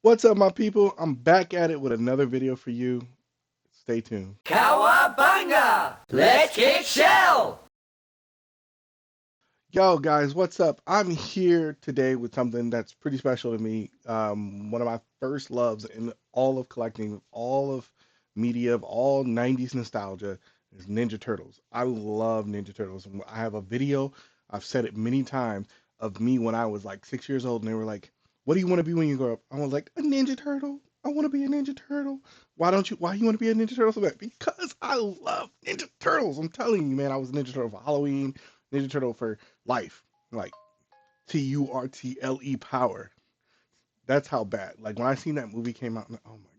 What's up, my people? I'm back at it with another video for you. Stay tuned. Cowabunga! Let's kick shell! Yo, guys, what's up? I'm here today with something that's pretty special to me. One of my first loves in all of collecting, all of media, of all 90s nostalgia is Ninja Turtles. I love Ninja Turtles. I have a video, I've said it many times, of me when I was like 6 years old, and they were like, "What do you want to be when you grow up?" I was like, "A Ninja Turtle. I want to be a Ninja Turtle." Why you want to be a Ninja Turtle so bad? Because I love Ninja Turtles. I'm telling you, man, I was a Ninja Turtle for Halloween, Ninja Turtle for life, like Turtle power. That's how bad. Like when I seen that movie came out, oh my,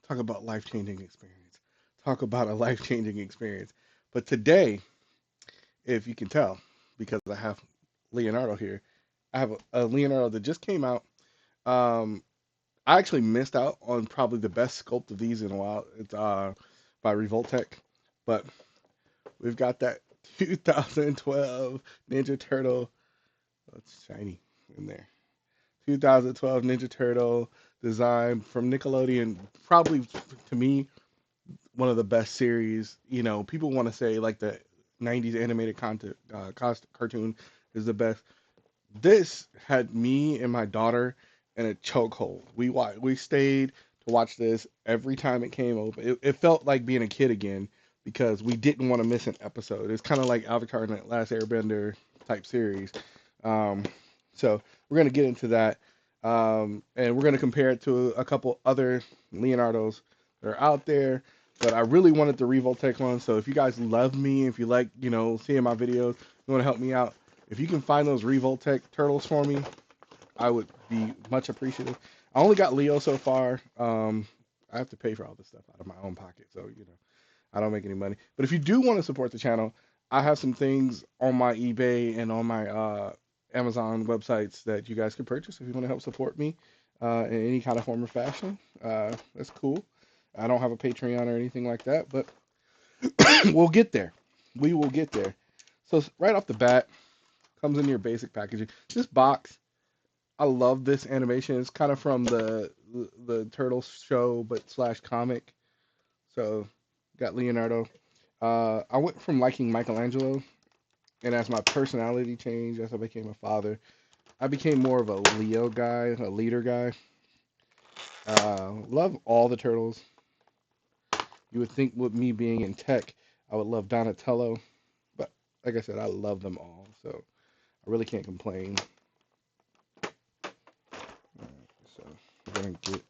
talk about life changing experience. Talk about a life changing experience. But today, if you can tell, because I have Leonardo here, I have a Leonardo that just came out. Um, I actually missed out on probably the best sculpt of these in a while. It's by Revoltech, but we've got that 2012 Ninja Turtle. Oh, it's shiny in there. 2012 Ninja Turtle design from Nickelodeon. Probably to me one of the best series. You know, people want to say like the 90s animated content cartoon is the best. This had me and my daughter in a chokehold. We stayed to watch this every time it came open. It felt like being a kid again because we didn't want to miss an episode. It's kind of like Avatar and the Last Airbender type series. Um, so we're gonna get into that, and we're gonna compare it to a couple other Leonardos that are out there. But I really wanted the Revoltech one. So if you guys love me, if you like, seeing my videos, you want to help me out, if you can find those Revoltech turtles for me, I would be much appreciative. I only got Leo so far. I have to pay for all this stuff out of my own pocket, so I don't make any money. But if you do want to support the channel, I have some things on my eBay and on my Amazon websites that you guys can purchase if you want to help support me in any kind of form or fashion. That's cool. I don't have a Patreon or anything like that, but we'll get there. We will get there. So right off the bat, comes in your basic packaging. This box, I love this animation. It's kind of from the Turtles show, but slash comic. So got Leonardo. I went from liking Michelangelo, and as my personality changed, as I became a father, I became more of a Leo guy, a leader guy. Love all the turtles. You would think with me being in tech, I would love Donatello, but like I said, I love them all, so I really can't complain. So we're gonna get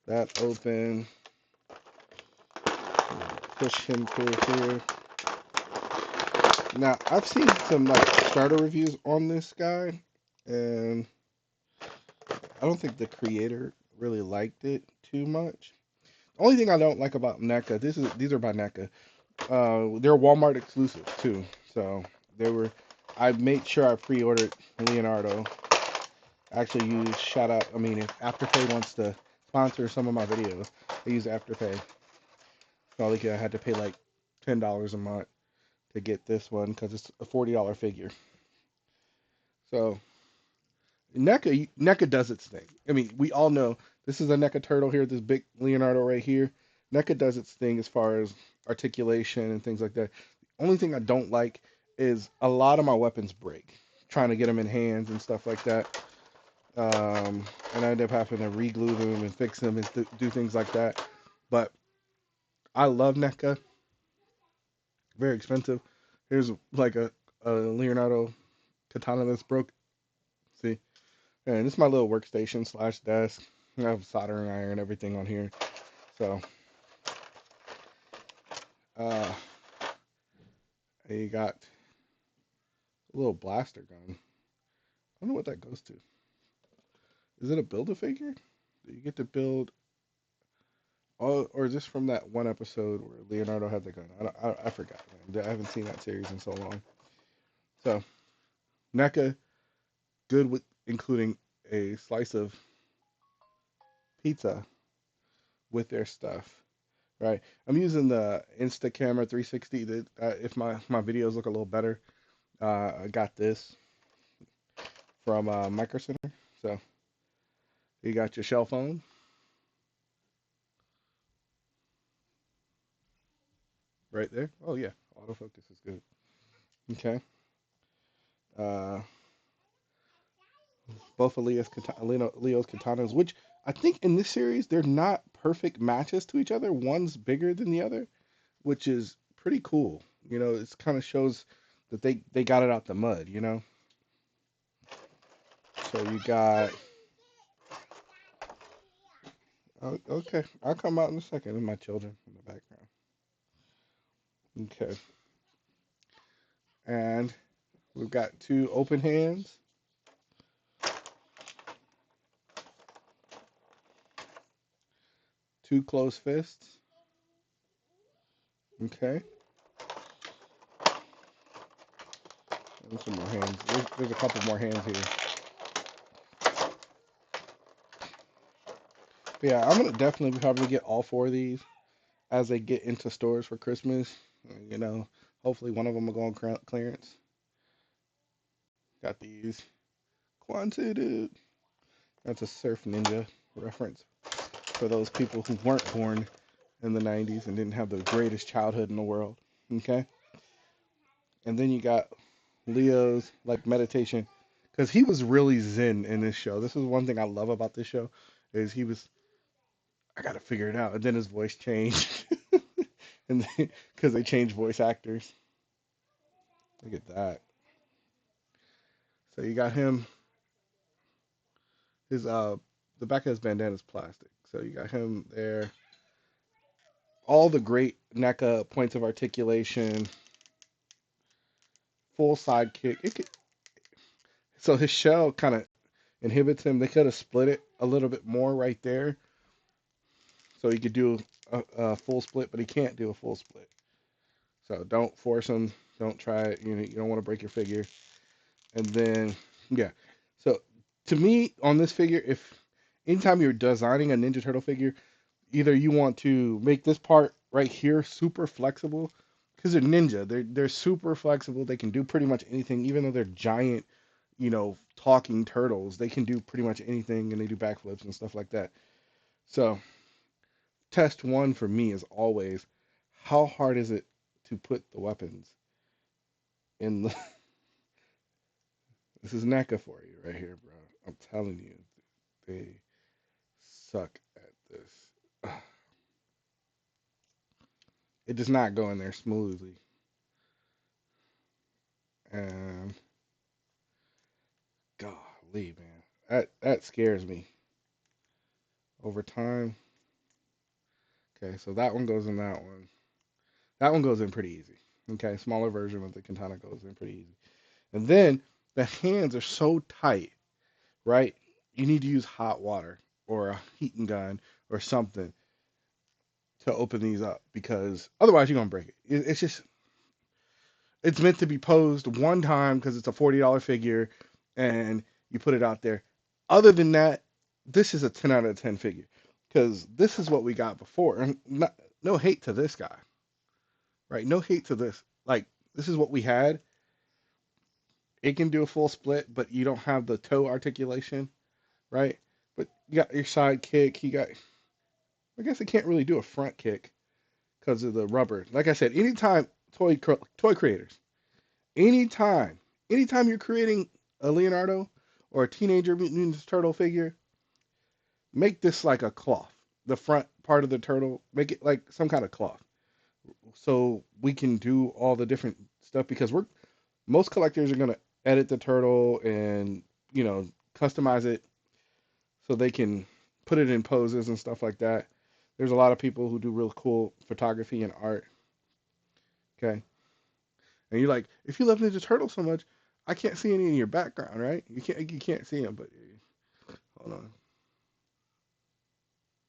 that open. Push him through here. Now I've seen some like starter reviews on this guy, and I don't think the creator really liked it too much. The only thing I don't like about NECA, these are by NECA. They're Walmart exclusives too, so they were. I made sure I pre-ordered Leonardo. Actually, use shout out. I mean, if Afterpay wants to sponsor some of my videos, I use Afterpay. So like I had to pay like $10 a month to get this one because it's a $40 figure. So NECA does its thing. I mean, we all know this is a NECA turtle here, this big Leonardo right here. NECA does its thing as far as articulation and things like that. The only thing I don't like is a lot of my weapons break, trying to get them in hands and stuff like that. And I end up having to re-glue them and fix them and do things like that. But I love NECA. Very expensive. Here's like a Leonardo katana that's broke. See, and this is my little workstation slash desk. I have soldering iron and everything on here. So, uh, you got a little blaster gun. I don't know what that goes to. Is it a build a figure? Do you get to build? Oh, or is this from that one episode where Leonardo had the gun? I forgot, man. I haven't seen that series in so long. So, NECA, good with including a slice of pizza with their stuff. Right. I'm using the Insta Camera 360 if my videos look a little better. I got this. from Micro Center. So you got your shell phone. Right there. Oh yeah, autofocus is good. Okay. Uh, both of Leo's katanas, which I think in this series they're not perfect matches to each other. One's bigger than the other, which is pretty cool. It kind of shows that they got it out the mud. So you got. Oh, okay, I'll come out in a second. And my children in the background. Okay, and we've got two open hands, two closed fists. Okay, and some more hands. There's a couple more hands here. But yeah, I'm gonna definitely probably get all four of these as they get into stores for Christmas. You know, hopefully one of them will go on clearance. Got these Quantitated. That's a Surf Ninja reference for those people who weren't born in the 90s and didn't have the greatest childhood in the world. Okay? And then you got Leo's like meditation because he was really zen in this show. This is one thing I love about this show is he was I got to figure it out and then his voice changed. And because they changed voice actors. Look at that. So you got him his the back of his bandana is plastic. So you got him there. All the great NECA points of articulation, full side kick. So his shell kind of inhibits him. They could have split it a little bit more right there, so he could do a full split, but he can't do a full split. So don't force him. Don't try it. You don't want to break your figure. And then yeah. So to me on this figure, if anytime you're designing a Ninja Turtle figure, either you want to make this part right here super flexible because they're ninja. They're super flexible. They can do pretty much anything, even though they're giant, talking turtles. They can do pretty much anything, and they do backflips and stuff like that. So test one for me is always how hard is it to put the weapons in the. This is NECA for you right here, bro. I'm telling you, they suck at this. It does not go in there smoothly. And golly, man, that scares me. Over time, okay, so that one goes in that one. That one goes in pretty easy. Okay, smaller version of the katana goes in pretty easy. And then the hands are so tight, right? You need to use hot water or a heating gun or something to open these up because otherwise you're gonna break it. It's just it's meant to be posed one time because it's a $40 figure and you put it out there. Other than that, this is a 10 out of 10 figure because this is what we got before. And no hate to this guy, right? No hate to this. Like, this is what we had. It can do a full split, but you don't have the toe articulation, right? But you got your side kick. I guess it can't really do a front kick because of the rubber. Like I said, anytime toy creators, anytime, anytime you're creating a Leonardo or a Teenager Mutant Ninja Turtle figure, make this like a cloth. The front part of the turtle, make it like some kind of cloth, so we can do all the different stuff because most collectors are gonna edit the turtle and customize it so they can put it in poses and stuff like that. There's a lot of people who do real cool photography and art. Okay, and you're like, if you love Ninja Turtle so much, I can't see any in your background, right? You can't see them, but hold on.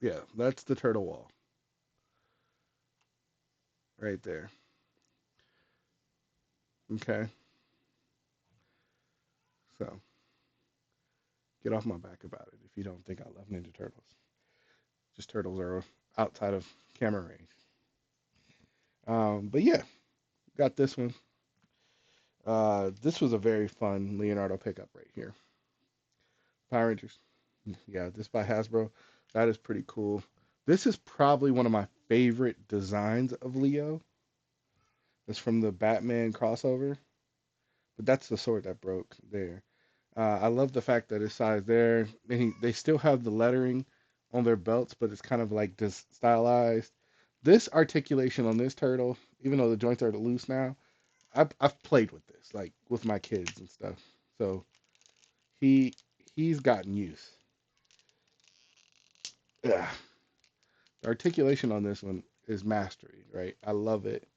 Yeah, that's the turtle wall right there. Okay, so get off my back about it if you don't think I love Ninja Turtles. Just turtles are outside of camera range. But yeah, got this one. This was a very fun Leonardo pickup right here. Power Rangers. Yeah, this by Hasbro. That is pretty cool. This is probably one of my favorite designs of Leo. It's from the Batman crossover, but that's the sword that broke there. I love the fact that it's sized there. They still have the lettering on their belts, but it's kind of like just stylized. This articulation on this turtle, even though the joints are loose now, I've played with this, like with my kids and stuff. So he he's gotten use. Ugh. The articulation on this one is mastery, right? I love it.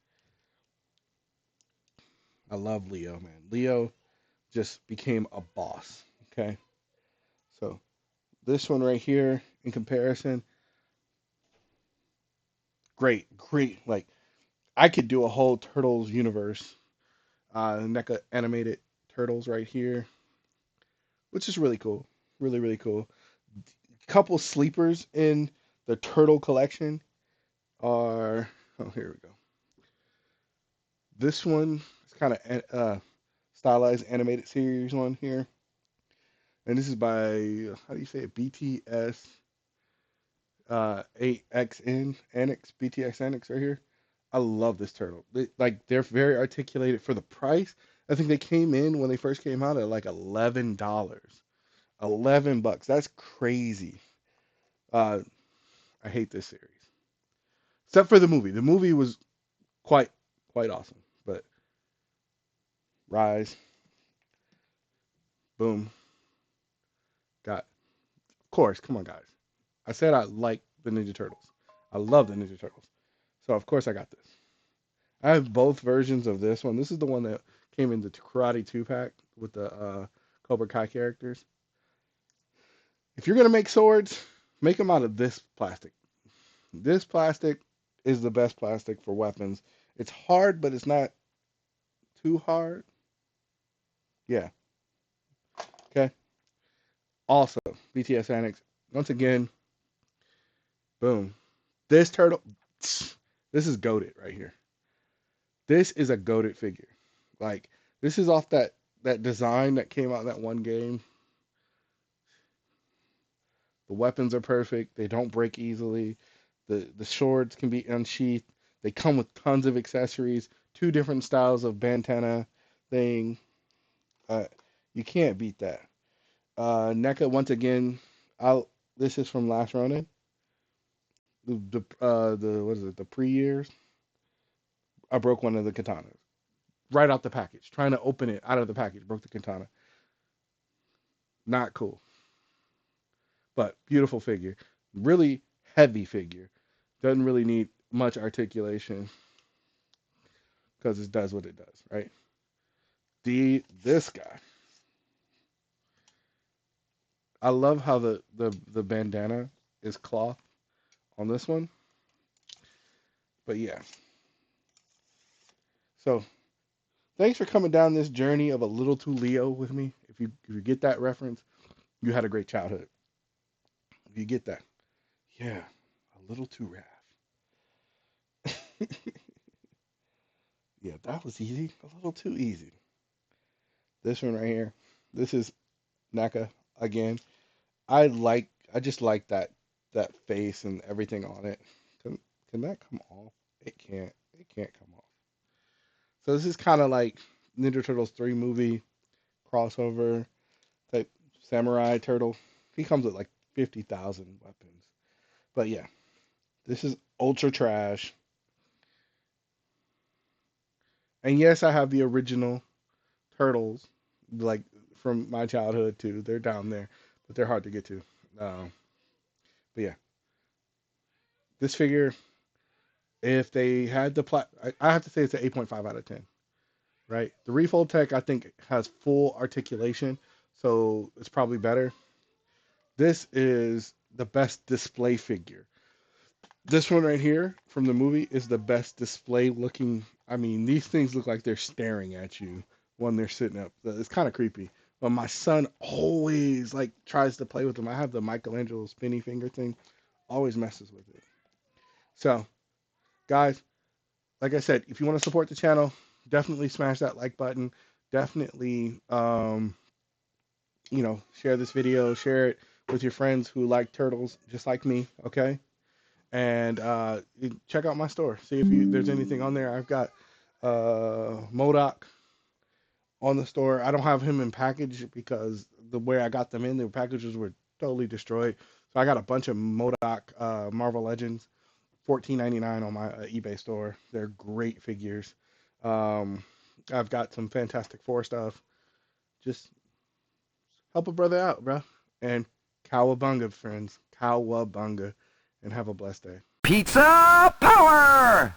I love Leo, man. Leo just became a boss. Okay, so this one right here, in comparison, great. Like I could do a whole Turtles universe, NECA animated Turtles right here, which is really cool, really cool. Couple sleepers in the Turtle collection are, oh, here we go. This one is kind of stylized animated series one here, and this is by how do you say it? BTS 8XN Annex BTX Annex right here. I love this turtle. They're very articulated for the price. I think they came in when they first came out at like $11. $11. That's crazy. Uh, I hate this series. Except for the movie. The movie was quite quite awesome. But Rise, boom, got of course, come on guys. I said I like the Ninja Turtles. I love the Ninja Turtles. So of course I got this. I have both versions of this one. This is the one that came in the Karate 2 pack with the Cobra Kai characters. If you're gonna make swords, make them out of this plastic. This plastic is the best plastic for weapons. It's hard, but it's not too hard. Yeah. Okay. Also, BTS Annex. Once again, boom. This turtle. This is goated right here. This is a goated figure. Like this is off that design that came out in that one game. The weapons are perfect. They don't break easily. The swords can be unsheathed. They come with tons of accessories. Two different styles of bandana thing. Uh, you can't beat that. NECA once again. I'll. This is from last Ronin. The what is it? The pre years. I broke one of the katanas right out the package. Trying to open it out of the package, broke the katana. Not cool, but beautiful figure. Really heavy figure. Doesn't really need much articulation because it does what it does, right? This guy. I love how the bandana is cloth on this one. But yeah. So thanks for coming down this journey of a little too Leo with me. If you get that reference, you had a great childhood. If you get that, yeah, a little too Raph. Yeah, that was easy. A little too easy. This one right here. This is NECA again. I just like that face and everything on it. Can can that come off? It can't. It can't come off. So this is kind of like Ninja Turtles 3 movie crossover type samurai turtle. He comes with like 50,000 weapons. But yeah, this is ultra trash. And yes, I have the original turtles like from my childhood too. They're down there, but they're hard to get to. Um, but yeah, this figure, if they had the I have to say it's an 8.5 out of 10. Right, the refold tech I think has full articulation, so it's probably better. This is the best display figure. This one right here from the movie is the best display looking. I mean, these things look like they're staring at you when they're sitting up. It's kind of creepy. But my son always like tries to play with them. I have the Michelangelo spinny finger thing. Always messes with it. So, guys, like I said, if you want to support the channel, definitely smash that like button. Definitely share this video, share it with your friends who like turtles just like me, okay? And check out my store. See if there's anything on there. I've got Modoc on the store. I don't have him in package because the way I got them in, the packages were totally destroyed. So I got a bunch of Modoc Marvel Legends, 14.99 on my eBay store. They're great figures. Um, I've got some Fantastic Four stuff. Just help a brother out, bro. And cowabunga, friends. Cowabunga. And have a blessed day. Pizza power!